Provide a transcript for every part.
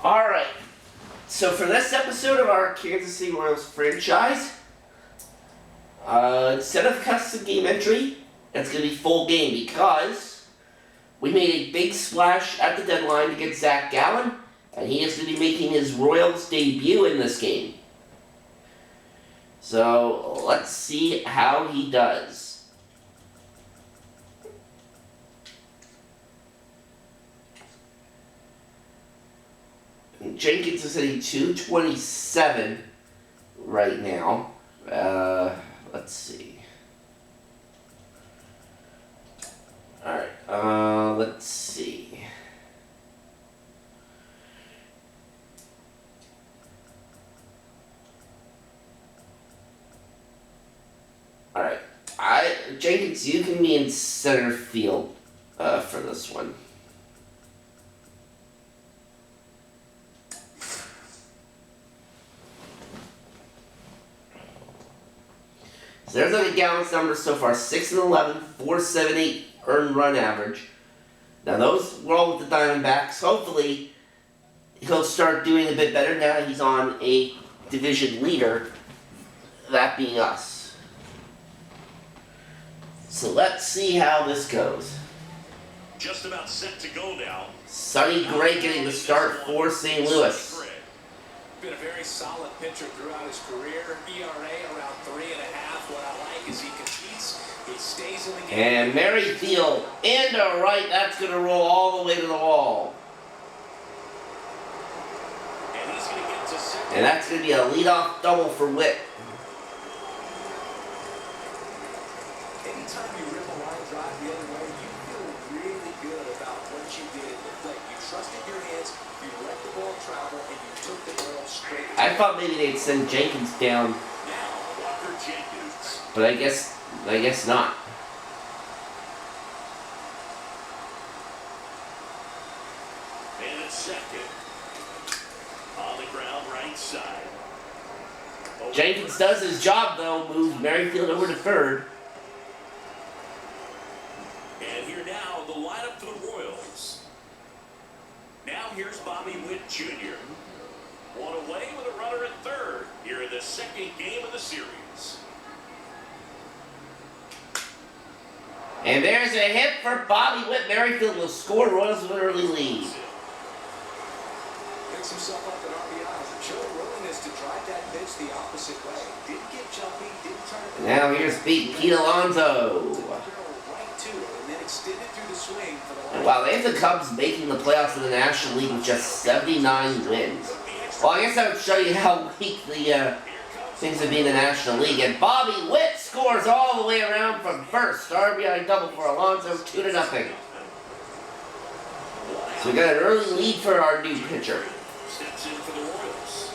Alright, so for this episode of our Kansas City Royals franchise, instead of custom game entry, it's going to be full game because we made a big splash at the deadline to get Zach Gallen, and he is going to be making his Royals debut in this game. So let's see how he does. Jenkins is hitting .227 right now. Let's see. Alright, let's see. Alright, Jenkins, you can be in center field for this one. So there's like a Gallen's numbers so far: 6 and 11, 4.78 earned run average. Now those were all with the Diamondbacks. Hopefully he'll start doing a bit better now that he's on a division leader, that being us. So let's see how this goes. Just about set to go now. Sonny Gray getting the start for St. Louis. Been a very solid pitcher throughout his career. ERA around 3.5. What I like is he competes, he stays in the game. And Merrifield into right. That's going to roll all the way to the wall. And he's going to get to second. And that's going to be a leadoff double for Witt. Anytime you rip a line drive the other way, you feel really good about what you did at the plate. You trusted your hands, you let the ball travel, and you took the ball straight. I thought maybe they'd send Jenkins down, Now, Walker Jenkins. but I guess not. And at second. On the ground, right side. Jenkins does his job though, moves Merrifield over to third. And here now, the lineup for the Royals. Now here's Bobby Witt Jr. One away with a runner at third here in the second game of the series. And there's a hit for Bobby Witt. Merrifield will score. Royals with an early lead. Picks himself up at RBIs. Showed a willingness to drive that pitch the opposite way. Didn't get jumpy, didn't try to... Now here's Pete Alonso. Right to it, and then extended through the swing for the... Wow, they have the Cubs making the playoffs in the National League with just 79 wins. Well, I guess that would show you how weak the things would be in the National League. And Bobby Witt scores all the way around from first. RBI double for Alonso, 2-0. So we got an early lead for our new pitcher. Steps in for the Royals.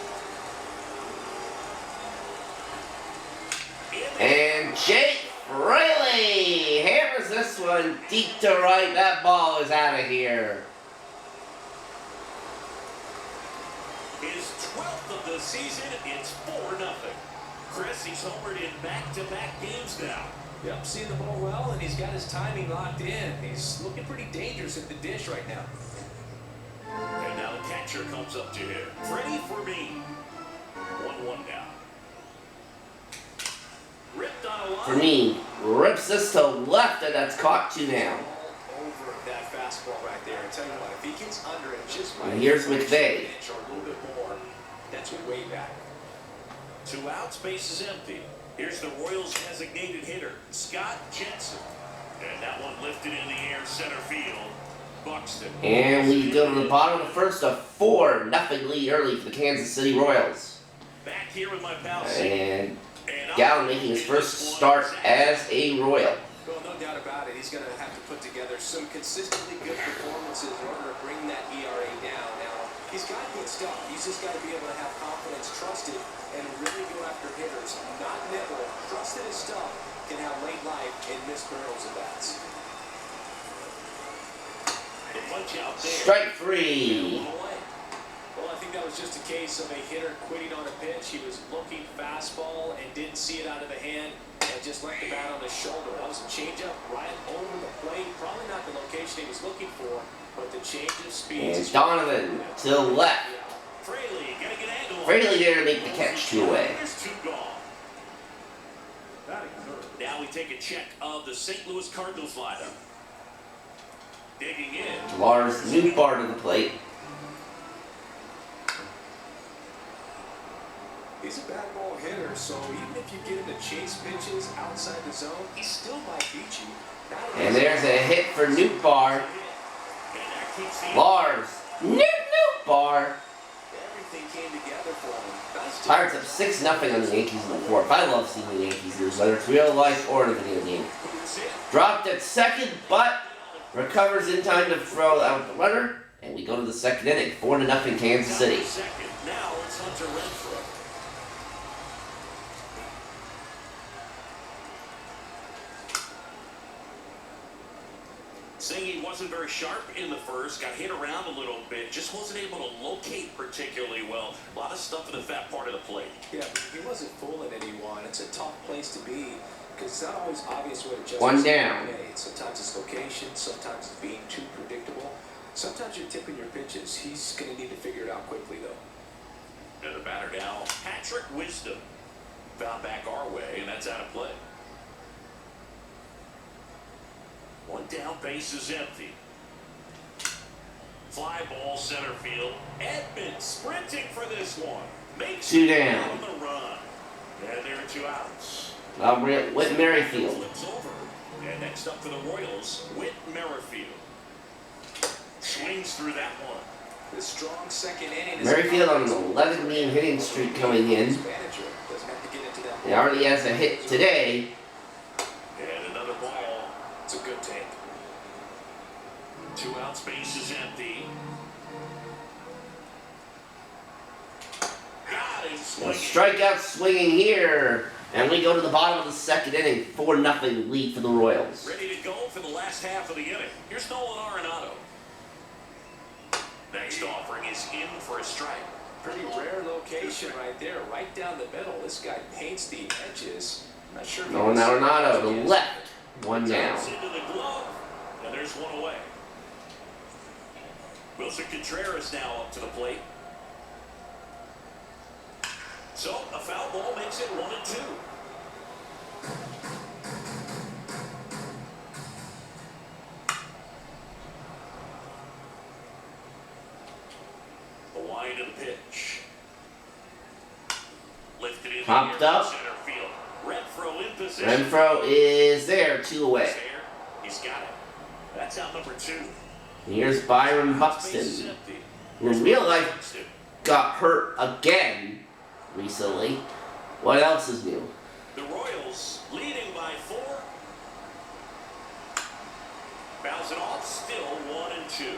And Jake Fraley hammers this one deep to right. That ball is out of here. His 12th of the season, it's 4-0. Chris, he's homered in back-to-back games now. Yep, seeing the ball well, and he's got his timing locked in. He's looking pretty dangerous at the dish right now. And now the catcher comes up to him. Ready for me. 1-1 now. Ripped on a line. For me, rips this to left, and that's caught 2 now. Over that fastball right there. I tell you what, if he gets under it just by And here's McVay. or a little bit more, that's way back. 2 outs, base is empty. Here's the Royals' designated hitter, Scott Jensen. And that one lifted in the air, center field. Buxton. And we go to the bottom of the first, a 4-0 lead early for the Kansas City Royals. Back here with my pal. And Gallen making his first start as a Royal. Well, no doubt about it. He's going to have to put together some consistently good performances in order to bring that ERA down. Now, he's got good stuff. He's just got to be able to have confidence, trust it, and really go after hitters. Not nibble. Trust that his stuff can have late life and miss barrels of bats. The punch out there. Strike 3. Well, I think that was just a case of a hitter quitting on a pitch. He was looking fastball and didn't see it out of the hand and just left the bat on his shoulder. That was a changeup right over the plate. Probably not the location he was looking for, but the change of speed. And Donovan to the left. Fraley getting an angle. Fraley there to make the catch, 2 away. There's 2 gone. Now we take a check of the St. Louis Cardinals lineup. Digging in. Lars Nootbaar to the plate. He's a bad ball hitter, so even if you get him to chase pitches outside the zone, he still might beat you. And there's a hit for Nootbaar. Lars Nootbaar. Everything came together for him. Nice Pirates up 6-0 on the Yankees in the 4th. I love seeing the Yankees lose, whether it's real life or in a video game. Dropped at second, but recovers in time to throw out the runner, and we go to the 2nd inning. 4-0 Kansas City. Now it's Hunter Renfroe. Saying he wasn't very sharp in the first, got hit around a little bit, just wasn't able to locate particularly well. A lot of stuff in that part of the plate. Yeah, he wasn't fooling anyone. It's a tough place to be because it's not always obvious what adjustments 1 down. made. Sometimes it's location, sometimes it's being too predictable. Sometimes you're tipping your pitches. He's going to need to figure it out quickly, though. And the batter now, Patrick Wisdom, found back our way, and that's out of play. 1 down, base is empty. Fly ball center field. Edmonds sprinting for this one. Makes 2 it down. on the run. And there are 2 outs. Whit Merrifield. Flips over. And next up for the Royals, Whit Merrifield. Swings through that one. The strong second inning. Merrifield on an 11-game hitting streak coming in. He already has a hit today. And another ball. It's a good take. 2 outs, base is empty. Got him A swinging. strikeout swinging here. And we go to the bottom of the 2nd inning. 4-0 lead for the Royals. Ready to go for the last half of the inning. Here's Nolan Arenado. Next offering is in for a strike. Pretty rare location right there, right down the middle. This guy paints the edges. I'm not sure if Nolan Arenado to the left. 1 down. Into the glove, and there's 1 away. Wilson Contreras now up to the plate. So a foul ball makes it 1-2. The wind of the pitch. Lifted in Popped the air up. to center field. Renfroe in position. Renfroe is there. 2 away. He's got it. That's out number 2. Here's Byron Buxton, who in real life got hurt again recently. What else is new? The Royals leading by 4. Bounce it off, still 1-2.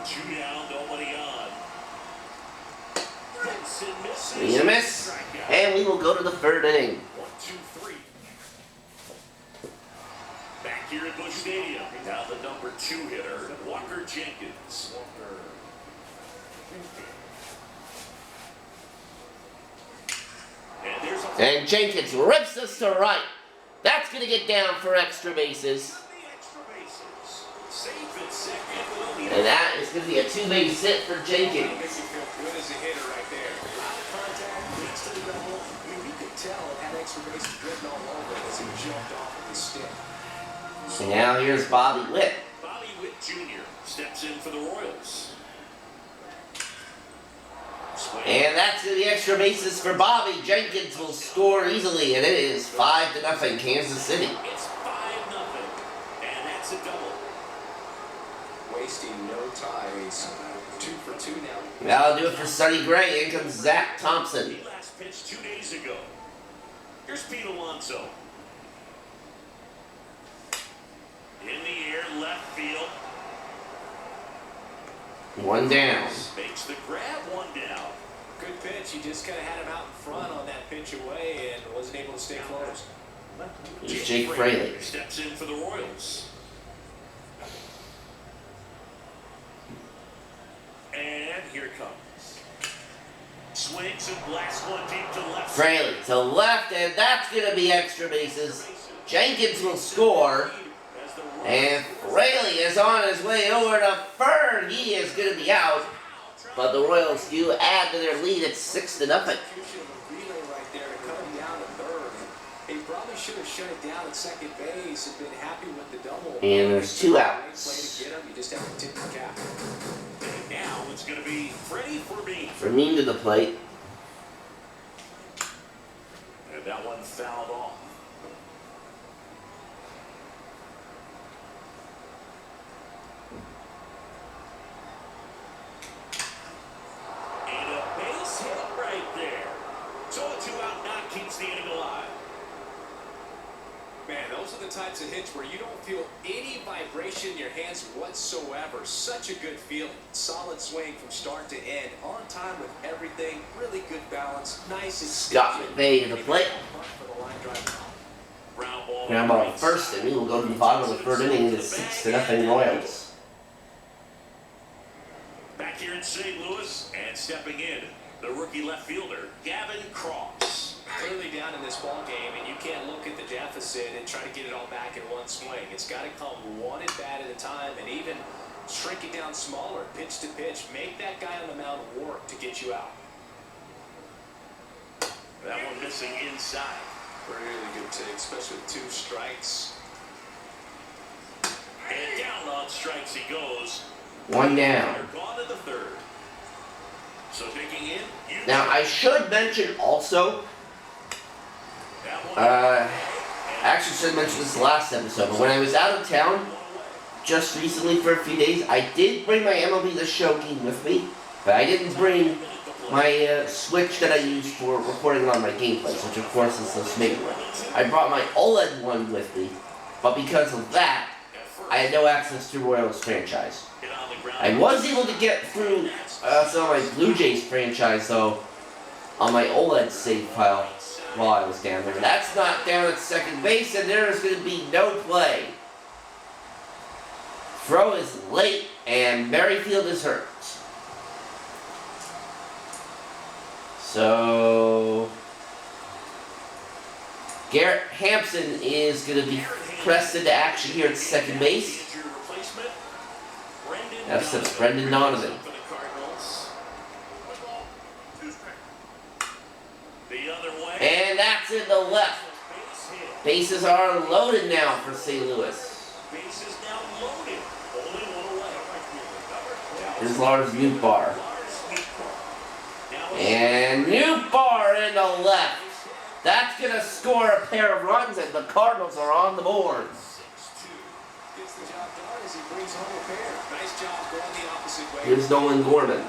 Two down, nobody on. Benson misses. Swing and a miss. And we will go to the 3rd inning. 1, 2, 3. Back here at Busch Stadium. Now the number 2 hitter, Walker Jenkins. And there's a And Jenkins rips us to right. That's going to get down for extra bases. the extra bases. Safe at second. And that is going to be a 2-base hit for Jenkins. Makes you feel good as a hitter right there. Out of contact, next to the double. I mean, you could tell it had extra bases written all over it as he jumped off of the stick. And now here's Bobby Witt. Bobby Witt Jr. steps in for the Royals. Swing. And that's going to be extra bases for Bobby. Jenkins will score easily, and it is 5-0 Kansas City. It's 5-0. And that's a double. Wasting no time. He's 2 for 2 now. That'll do it for Sonny Gray. In comes Zach Thompson. He last pitched 2 days ago. Here's Pete Alonso. In the air, left field. 1 down. Makes the grab, 1 down. Good pitch. He just kind of had him out in front on that pitch away and wasn't able to stay close. Here's Jake Fraley. Steps in for the Royals. And here it comes. swings and blasts one deep to left. Fraley to left, and that's going to be extra bases. Jenkins will score. And Fraley is on his way over to third. He is going to be out. But the Royals do add to their lead at 6-0. He probably should have shut it down at second base and been happy with the double. And there's 2 outs. You just have to tip the cap. And now it's going to be Freddie Fermin. Fermin to the plate. And that one fouled off. And a base hit right there. So a 2-out knock keeps the inning alive. Man, those are the types of hits where you don't feel any vibration in your hands whatsoever. Such a good feeling. Solid swing from start to end. On time with everything. Really good balance. Nice and Scott McVay to the plate. Ground ball first, and we will go to the bottom of the third inning. It's 6-0 Royals. Back here in St. Louis, and stepping in, the rookie left fielder, Gavin Cross. Clearly down in this ball game, and you can't look at the deficit and try to get it all back in one swing. It's got to come one at bat at a time, and even shrink it down smaller, pitch to pitch. Make that guy on the mound work to get you out. That one missing inside. Really good take, especially with 2 strikes. And down on strikes he goes. 1 down. They're gone to the third. So taking in. Now I should mention also. Actually should have mentioned this last episode, but when I was out of town just recently for a few days, I did bring my MLB The Show game with me, but I didn't bring my Switch that I use for recording on my gameplays, which of course is this big one. I brought my OLED one with me, but because of that, I had no access to Royals franchise. I was able to get through some of my Blue Jays franchise though on my OLED save file while I was down there. That's not down at second base, and there is going to be no play. Throw is late, and Merrifield is hurt. So Garrett Hampson is going to be pressed into action here at second base. That's Brendan Donovan. And that's in the left. Bases are loaded now for St. Louis. Bases now loaded. Only one away. Here's Lars Nootbaar. And Nootbaar in the left. That's going to score a pair of runs, and the Cardinals are on the board. Gets the job done as he brings home a pair. Nice job going the opposite way. Here's Nolan Gorman.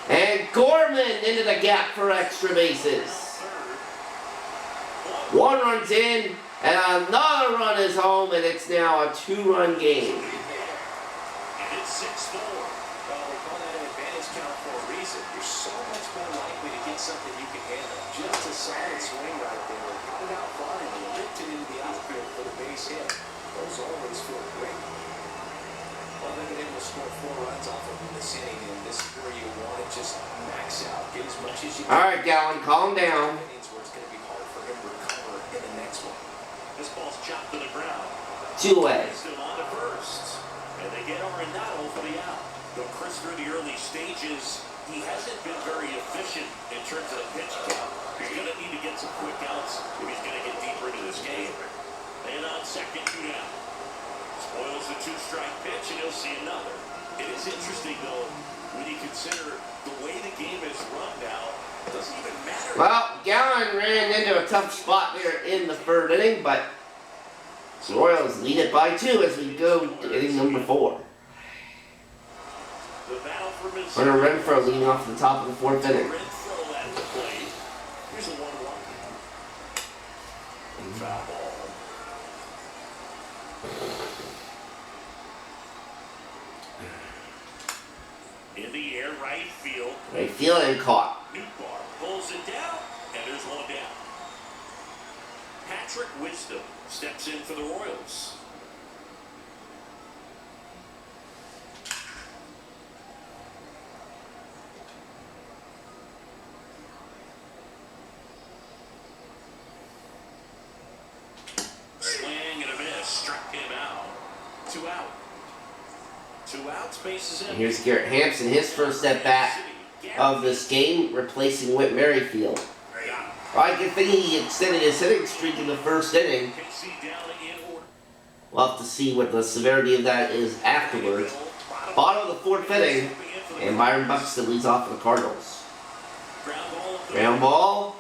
And Gorman into the gap for extra bases. 1 run's in, and another run is home, and it's now a 2-run game. And it's 6-4. Well, we call that an advantage count for a reason. You're so much more likely to get something you can handle. Just a solid swing right there. Got it out far and lifted into the outfield for the base hit. Those always feel great. Well, they've been able to score 4 runs off of this inning, and this is where you want to just max out, get as much as you can. All right, Gallon, calm down. Where it's going to be hard for him to recover in the next one. This ball's chopped to the ground. 2 away. Still on to first. And they get Arenado for the out. Though Chris, through the early stages, he hasn't been very efficient in terms of the pitch count. He's going to need to get some quick outs if he's going to get deeper into this game. And on second, 2 down. Spoils the 2-strike pitch, and he'll see another. It is interesting, though, when you consider the way the game is run now. It doesn't even matter. Well, Gallon ran into a tough spot there in the 3rd inning, but the Royals lead it by 2 as we go to inning number 4. The battle for Hunter Renfroe leading off the top of the 4th inning. Renfroe at the plate. Here's a 1-1. Foul ball. In the air, right field. Right field and caught. Nootbaar pulls it down, and there's 1 down. Patrick Wisdom steps in for the Royals. 2 out. 2 outs, bases And in. here's Garrett Hampson, his first at bat of this game, replacing Whit Merrifield. Well, I can think he extended his hitting streak in the first inning. We'll have to see what the severity of that is afterwards. Bottom of the 4th inning, and Byron Buxton leads off for the Cardinals. Ground ball,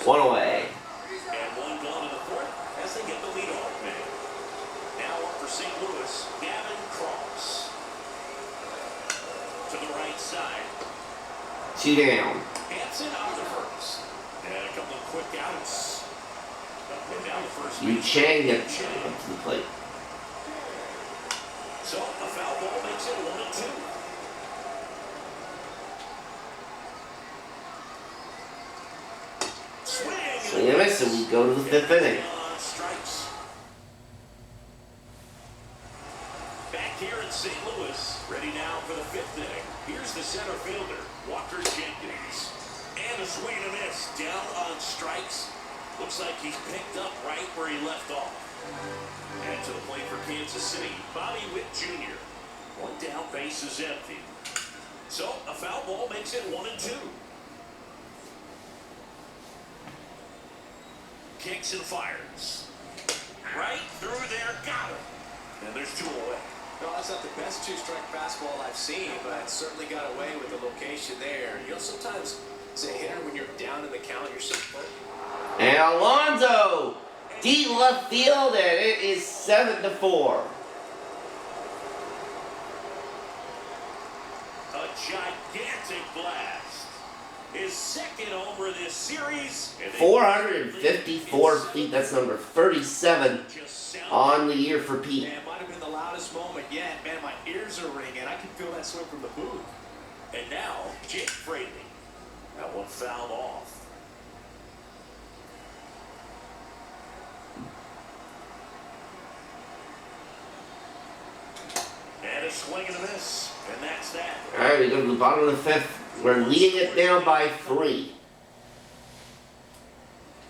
1 away. And 1 gone in the 4th as they get the leadoff man. Now up for St. Louis, Gavin Cross. To the right side. 2 down. Hanson on the first. And a couple of quick outs. And down the first. Yu Chang gets up to the plate. So a foul ball makes it 1-2. Swing and a miss, and we go to the 5th inning. Strikes. Back here in St. Louis, ready now for the 5th inning. Here's the center fielder, Walker Jenkins. And a swing and a miss, down on strikes. Looks like he's picked up right where he left off. And to the plate for Kansas City, Bobby Witt Jr. 1 down, base is empty. So a foul ball makes it 1-2. Kicks and fires. Right through there, got him. And there's 2 away. No, that's not the best 2-strike fastball I've seen, but it certainly got away with the location there. You know, sometimes as a hitter, when you're down in the count, you're so quick. And Alonso, deep left field, and it is 7-4. A gigantic blast. His 2nd homer this series. 454 feet, that's number 37 on the year for Pete. Man, it might have been the loudest moment yet. Man, my ears are ringing. I can feel that swing from the booth. And now, Jake Fraley. That one fouled off. And a swing and a miss. And that's that. All right, we go to the bottom of the 5th. We're leading it down by 3.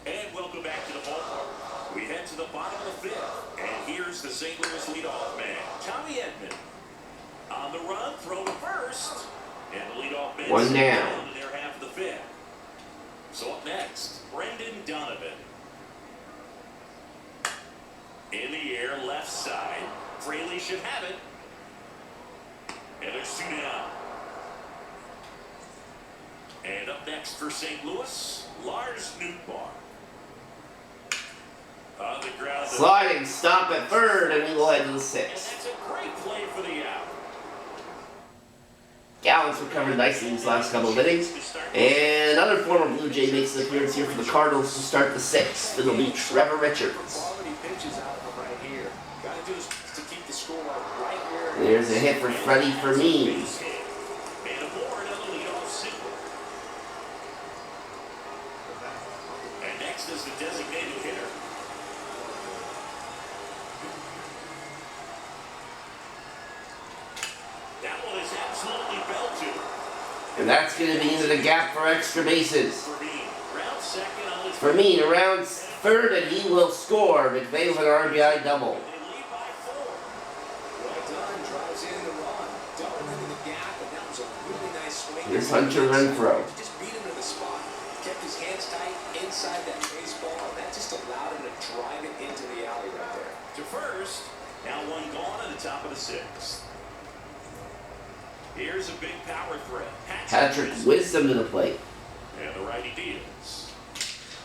And welcome back to the ballpark. We head to the bottom of the 5th. And here's the St. Louis leadoff man, Tommy Edman. On the run, throw to first. And the leadoff man 1 down. in their half of the 5th. So up next, Brendan Donovan. In the air, left side. Fraley should have it. And there's 2 down. And up next for St. Louis, Lars Nootbaar. On the ground. Sliding stop at 3rd, and we will head to the And 6th. that's a great play for the out. Gallant's recovered nicely these last couple of innings. And another former Blue Jay makes an appearance here for the Cardinals to start the 6th. It'll be Trevor Richards. Quality pitches out of him right here. Got to do is to keep the score right here. There's a hit for Freddie Fermin. And aboard on the leadoff single. And next is the designated hitter. That one is absolutely belted. And that's going to be into the gap for extra bases. Round 2nd on his Fermin around 3rd, and he will score. McVay with an RBI double. They lead by 4. Well done, drives in the run. Double into the gap, and that was a really nice swing. Here's Hunter Renfroe. Just beat him to the spot. Kept his hands tight inside that baseball, and that just allowed him to drive it into the alley right there. To first. Now 1 gone at the top of the 6th. Here's a big power threat. Patrick Wisdom to the plate. And the righty deals.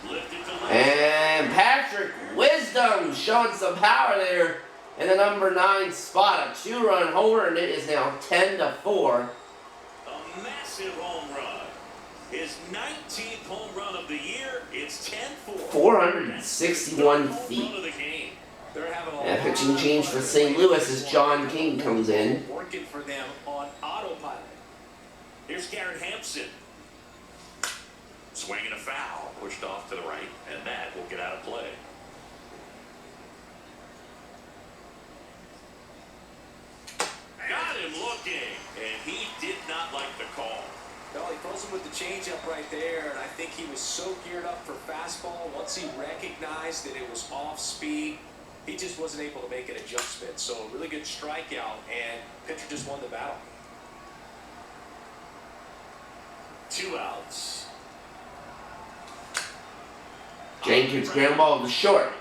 Lifted to left. And Patrick Wisdom showing some power there in the number 9 spot. A 2-run homer, and it is now 10-4. A massive home run. His 19th home run of the year. It's 10-4. 461 feet. Home run of the game. They're having a And a lot pitching of change fun for St. with Louis as John King comes in. working for them on autopilot. Here's Garrett Hampson. Swinging a foul. Pushed off to the right. And that will get out of play. Got him looking. And he did not like the call. Well, he throws him with the changeup right there, and I think he was so geared up for fastball. Once he recognized that it was off speed, He just wasn't able to make an adjustment. So a really good strikeout, and pitcher just won the battle. 2 outs. Jenkins ground ball to short.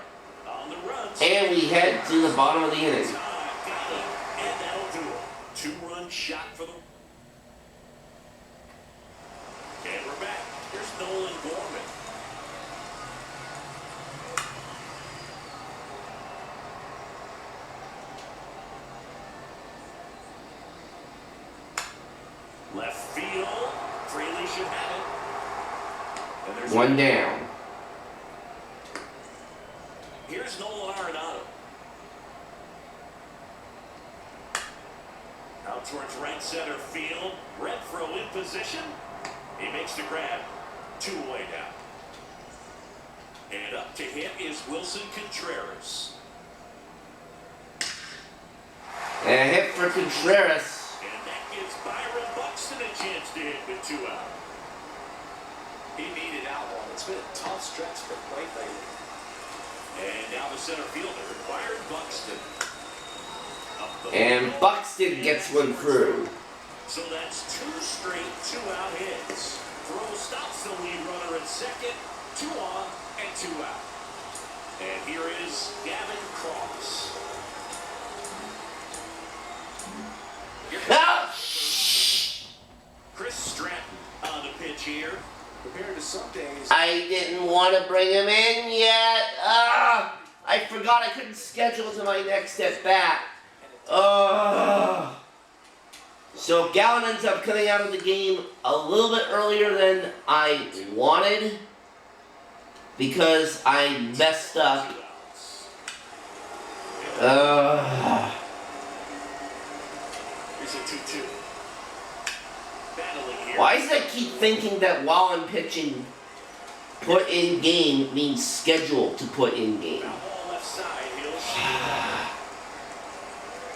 On the runs. And we head to the bottom of the inning. And that'll do it. 2-run shot for them. And we're back. Here's Nolan Gorman. Left field. Freely should have it. And there's One down. Here's Nolan Arenado. Out towards right center field. Renfroe in position. He makes the grab. 2 away now. And up to hit is Wilson Contreras. And a hit for Contreras. And that gives Byron Buxton a chance to hit with 2 out. He needed out one. It's been a tough stretch for Blake lately. And now the center fielder, Byron Buxton. And Buxton gets one through. So that's 2 straight 2-out hits. Throw stops the lead runner at second. 2 on and 2 out. And here is Gavin Cross. Ah! Chris Stratton on the pitch here. Compared to some days, I didn't want to bring him in yet. I forgot I couldn't schedule to my next at bat. So Gallen ends up coming out of the game a little bit earlier than I wanted because I messed up. Here's a 2-2. Battling here. Why does I keep thinking that while I'm pitching, put in game means scheduled to put in game? Now ball left side, he'll shield.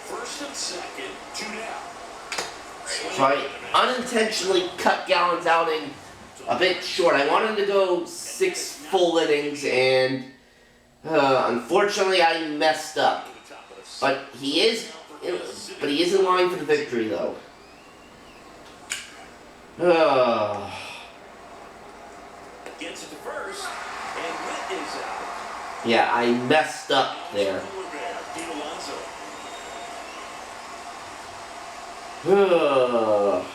First and second, 2 down. So I unintentionally cut Gallen's outing a bit short. I wanted to go 6 full innings, and unfortunately I messed up. But he is in line for the victory, though. Gets it to first, and Witt is out. Yeah, I messed up there.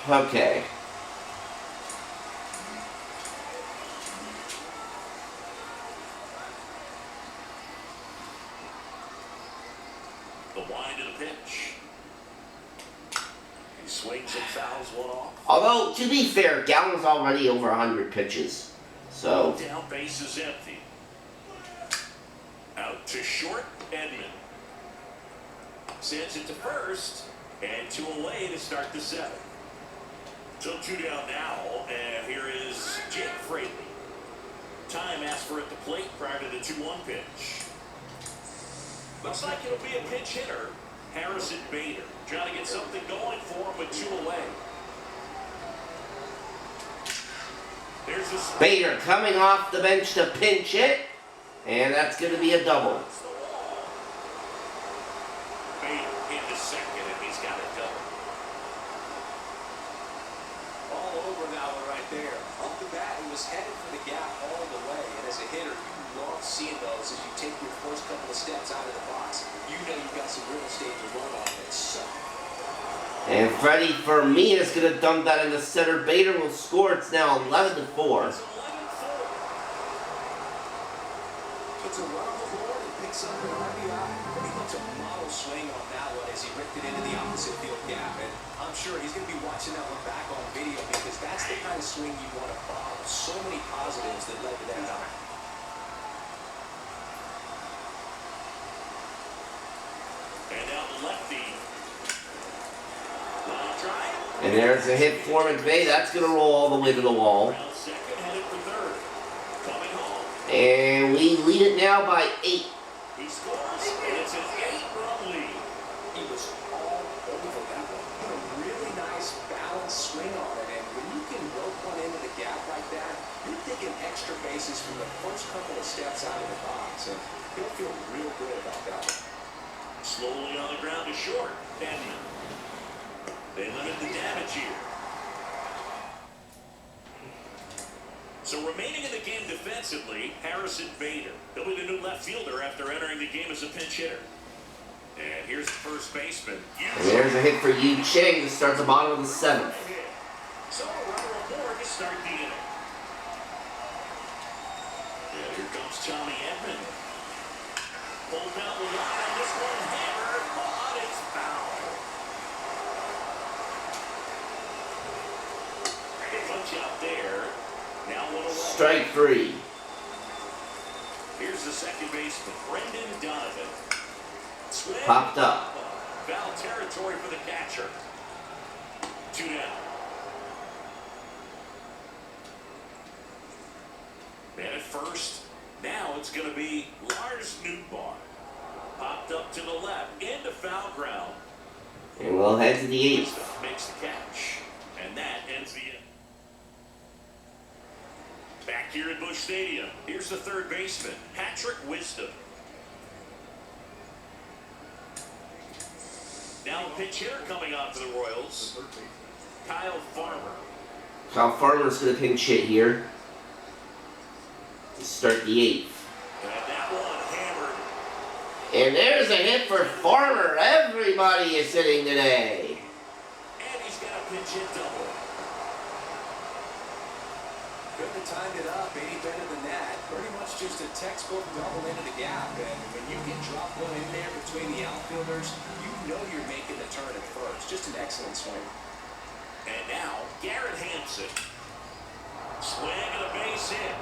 Okay. The wind of the pitch. He swings and fouls one off. Although, to be fair, Gallen's already over 100 pitches. So, Down base is empty. Out to short, Edman. Sends it to first, and 2 away to start the 7th. So 2 down now, and here is Jake Fraley. Time asked for at the plate prior to the 2-1 pitch. Looks like it'll be a pinch hitter, Harrison Bader. Trying to get something going for him with 2 away. There's a Bader coming off the bench to pinch hit, and that's going to be a double. Bader into second, and he's got a double. all over that one right there. Off the bat, he was headed for the gap all the way. And as a hitter, you love seeing those as you take your first couple of steps out of the box. You know you've got some real estate to run on it. So. And Freddie Fermin is going to dump that into center. Bader will score. It's now 11-4. It's 11-4. Puts a run on the board and picks up an RBI. Pretty much a model swing on that one as he ripped it into the opposite field gap. And I'm sure he's going to be watching that one back on video because that's the kind of swing you want to follow. So many positives that led to that knock. And now the lefty. Line drive. And there's a hit for McVay. That's going to roll all the way to the wall. Round second, headed for third. Coming home. And we lead it now by 8. He scores, and it's an 8-run lead. He was all over that one. Put a really nice balanced swing on it. And when you can rope one into the gap like that, you're thinking extra bases from the first couple of steps out of the box. And He'll feel real good about that one. Slowly on the ground to short. And they limit the damage here. So remaining in the game defensively, Harrison Bader. He'll be the new left fielder after entering the game as a pinch hitter. And here's the first baseman. And there's a hit for Yu Chang to start the bottom of the 7th. So a runner aboard to start the inning. And here comes Tommy Edman. Pulled down the line on this one, hammered, but it's foul. The punch out there. Now 1 away. Strike 3. Here's the second baseman, Brendan Donovan. Swing. Popped up. Foul territory for the catcher. 2 down. Man at first. Now it's going to be Lars Nootbaar. Popped up to the left, into foul ground. And we'll head to the 8th. Makes the catch. And that ends the inning. Back here at Busch Stadium, here's the third baseman, Patrick Wisdom. Now a pinch hitter coming on for the Royals, Kyle Farmer. Kyle Farmer's going to pinch hit here to start the 8th. And that one hammered. And there's a hit for Farmer. Everybody is hitting today. And he's got a pinch hit double. Couldn't have timed it up any better than that. Pretty much just a textbook double into the gap. And when you get dropped one in there between the outfielders, you know you're making the turn at first. Just an excellent swing. And now, Garrett Hampson. Swing and a base hit.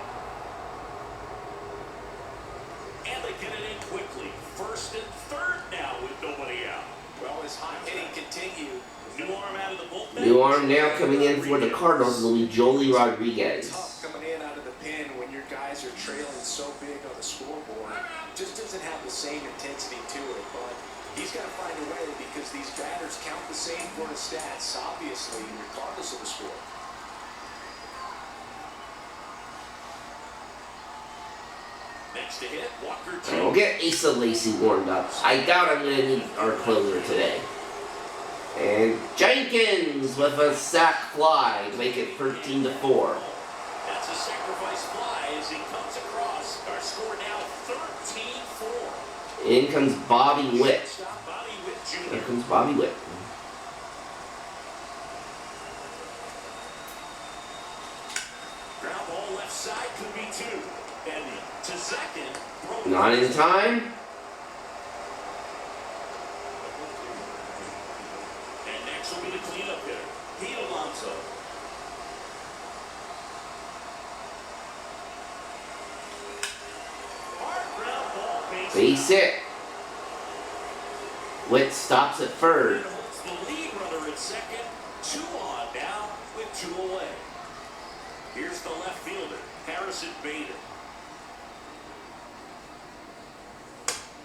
And they get it in quickly. First and third now with nobody out. Well, as hot hitting continued. New arm out of the bullpen. New arm now coming in for the Cardinals will be Joely Rodriguez. Tough coming in out of the pen when your guys are trailing so big on the scoreboard. Just doesn't have the same intensity to it, but he's got to find a way because these batters count the same for the stats, obviously, regardless of the score. Next to hit, Walker We'll get Asa Lacy warmed up. I doubt I'm going to need our closer today. And Jenkins with a sac fly to make it 13-4. That's a sacrifice fly as he comes across. Our score now 13-4. In comes Bobby Witt. Stop Bobby Witt Jr. Here comes Bobby Witt. Ground ball left side could be 2. And to second. Not in time. And next will be the cleanup hitter, Pete Alonso. Hard ground ball, Base hit. Witt stops at third. And holds the lead runner at second. 2 on now with 2 away. Here's the left fielder, Harrison Bader.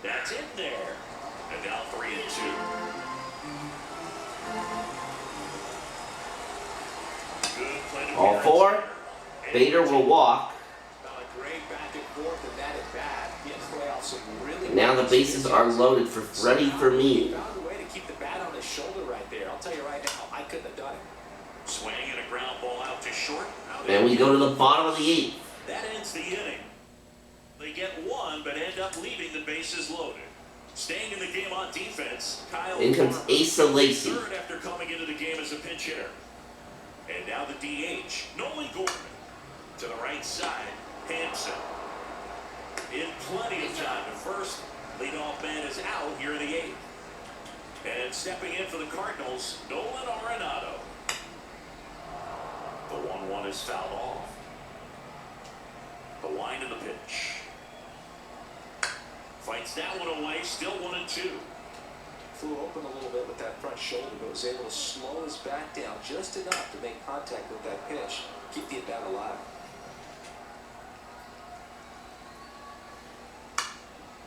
That's in there. And now 3-2. Good play to All Garrett. 4. Bader will walk. A great back and forth and that at bat. He had to play off some really. And now the bases are loaded for Freddie Fermin. He found a way to keep the bat on his shoulder right there. I'll tell you right now, I couldn't have done it. Swing and a ground ball out to short. And we go to the bottom of the 8th. That ends the inning. They get 1, but end up leaving the bases loaded. Staying in the game on defense, Kyle In comes Farmer, Asa Lacy. third after coming into the game as a pinch hitter. And now the DH, Nolan Gorman. To the right side, Hampson. In plenty of time to first. Leadoff man is out here in the 8th. And stepping in for the Cardinals, Nolan Arenado. The 1-1 is fouled off. The line of the pitch. Fights that one away, still 1-2. Flew open a little bit with that front shoulder, but was able to slow his back down just enough to make contact with that pitch. Keep the at-bat alive.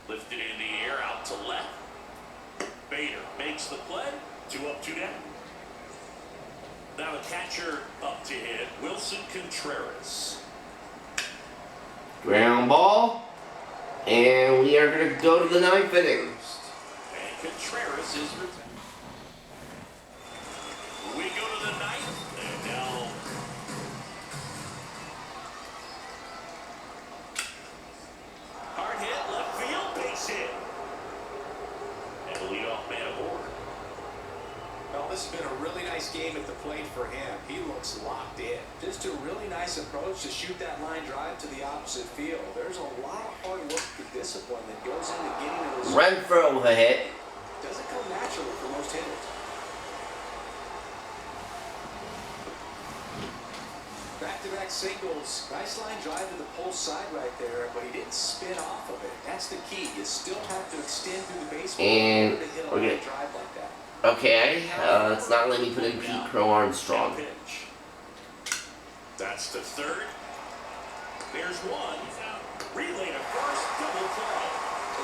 Lifted in the air, out to left. Bader makes the play. 2 up, 2 down. Now the catcher up to hit, Wilson Contreras. Ground ball. And we are going to go to the ninth inning. And Contreras is retired. We go to the ninth, and now hard hit, left field, base hit. And the leadoff man aboard. Well, this has been a really nice game at the plate for him. He looks locked in. Just a really nice approach to shoot that line drive to the opposite field. There's a lot of hard work and discipline that goes into getting to this. Renfroe with a hit. Doesn't come naturally for most hitters. Back-to-back singles. Nice line drive to the pole side right there, but he didn't spin off of it. That's the key. You still have to extend through the baseball And to hit a we're line good. drive like that. Okay, it's not letting me put in Pete Crow Armstrong. Pitch. That's the third. There's one. Relay to first, double play.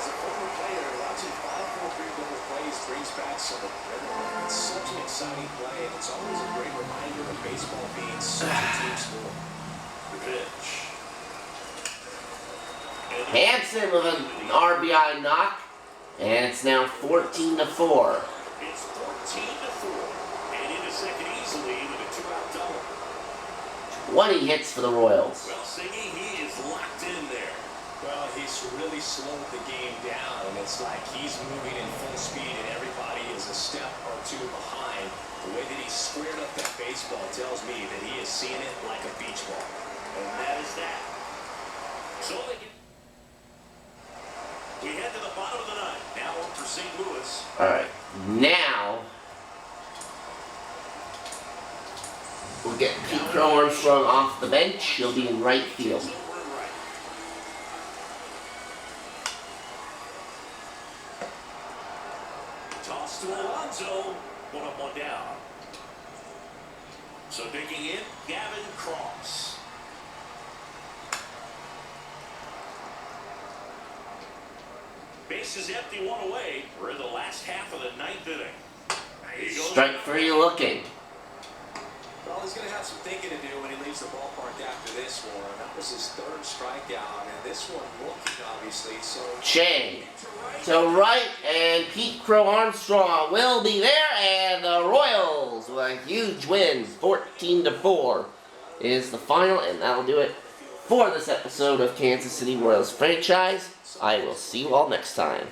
As a former player, watching 5-4-3 double plays brings back some adrenaline. It's such an exciting play, and it's always a great reminder of baseball being such a team sport. The pitch. Hampson with an RBI knock, and it's now 14-4. It's 14-4. And into second easily with a 2-out double. 20 hits for the Royals. Well, Singy, he is locked in there. Well, he's really slowed the game down, and it's like he's moving in full speed, and everybody is a step or two behind. The way that he squared up that baseball tells me that he is seeing it like a beach ball. And that is that. So we head to the bottom of the ninth. Now up for St. Louis. Alright, now we'll get Pete Crow Armstrong off the bench. He'll be in right field. Over and right. Toss to Alonso. One up, one down. So digging in, Gavin Cross. Base is empty, one away. We're in the last half of the ninth inning. Here he goes. Strike three looking. Well, he's going to have some thinking to do when he leaves the ballpark after this one. That was his third strikeout, and this one looking, obviously, so... Chang to right, and Pete Crow Armstrong will be there, and the Royals with a huge win, 14-4 is the final, and that'll do it for this episode of Kansas City Royals franchise. I will see you all next time.